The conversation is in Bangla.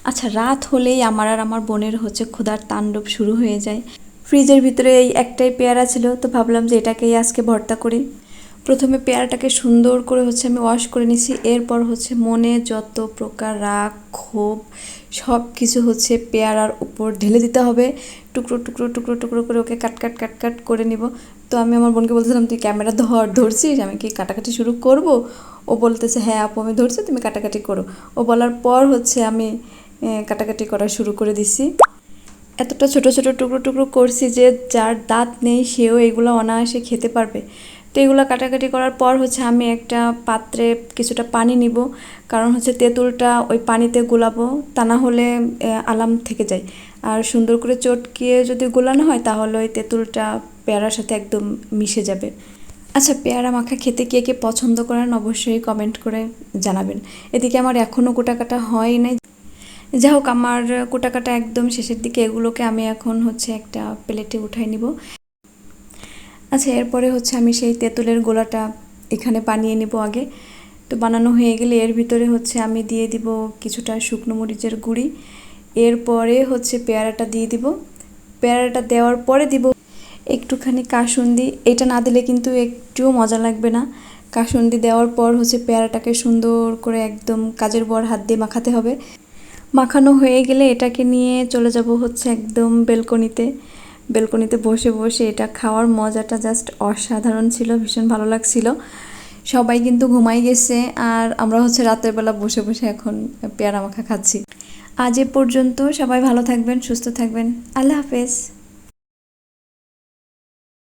আচ্ছা, রাত হলেই আমার আর আমার বোনের হচ্ছে ক্ষুধার তাণ্ডব শুরু হয়ে যায়। ফ্রিজের ভিতরে এই একটাই পেয়ারা ছিল, তো ভাবলাম যে এটাকেই আজকে ভর্তা করি। প্রথমে পেয়ারাটাকে সুন্দর করে হচ্ছে আমি ওয়াশ করে নিছি। এরপর হচ্ছে মনে যত প্রকার রাগ, ক্ষোভ সব কিছু হচ্ছে পেয়ারার উপর ঢেলে দিতে হবে। টুকরো টুকরো টুকরো টুকরো করে ওকে কাট কাট কাট কাট করে নিব। তো আমি আমার বোনকে বলতেছিলাম, তুই ক্যামেরা ধরছিস, আমি কি কাটাকাটি শুরু করব? ও বলতেছে, হ্যাঁ আপু আমি ধরছি, তুমি কাটাকাটি করো। ও বলার পর হচ্ছে আমি কাটাকাটি করা শুরু করে দিছি। এতটা ছোট ছোট টুকরো টুকরো করছি যে যার দাঁত নেই সেও এগুলো অনায়াসে খেতে পারবে। তো এগুলো কাটাকাটি করার পর হচ্ছে আমি একটা পাত্রে কিছুটা পানি নিব, কারণ হচ্ছে তেঁতুলটা ওই পানিতে গোলাবো, তা না হলে আলাম থেকে যায়। আর সুন্দর করে চটকিয়ে যদি গোলানো হয় তাহলে ওই তেঁতুলটা পেয়ারার সাথে একদম মিশে যাবে। আচ্ছা, পেয়ারা মাখা খেতে কে কে পছন্দ করেন অবশ্যই কমেন্ট করে জানাবেন। এদিকে আমার এখনও কোটাকাটা হয় নাই। যাই হোক, আমার কোটাকাটা একদম শেষের দিকে, এগুলোকে আমি এখন হচ্ছে একটা প্লেটে উঠাই নিব। আচ্ছা, এরপরে হচ্ছে আমি সেই তেঁতুলের গোলাটা এখানে বানিয়ে নিব আগে। তো বানানো হয়ে গেলে এর ভিতরে হচ্ছে আমি দিয়ে দিব কিছুটা শুকনো মরিচের গুঁড়ি। এরপরে হচ্ছে পেয়ারাটা দিয়ে দিব। পেয়ারাটা দেওয়ার পরে দিব একটুখানি কাসুন্দি। এটা না দিলে কিন্তু একটুও মজা লাগবে না। কাসুন্দি দেওয়ার পর হচ্ছে পেয়ারাটাকে সুন্দর করে একদম কাজের বর হাত দিয়ে মাখাতে হবে। মাখানো হয়ে গেলে এটাকে নিয়ে চলে যাব হচ্ছে একদম বেলকনিতে। বেলকনিতে বসে বসে এটা খাওয়ার মজাটা জাস্ট অসাধারণ ছিল, ভীষণ ভালো লাগছিল। সবাই কিন্তু ঘুমাই গেছে আর আমরা হচ্ছে রাতের বেলা বসে বসে এখন পেয়ারা মাখা খাচ্ছি। আজ এ পর্যন্ত, সবাই ভালো থাকবেন, সুস্থ থাকবেন। আল্লাহ হাফেজ।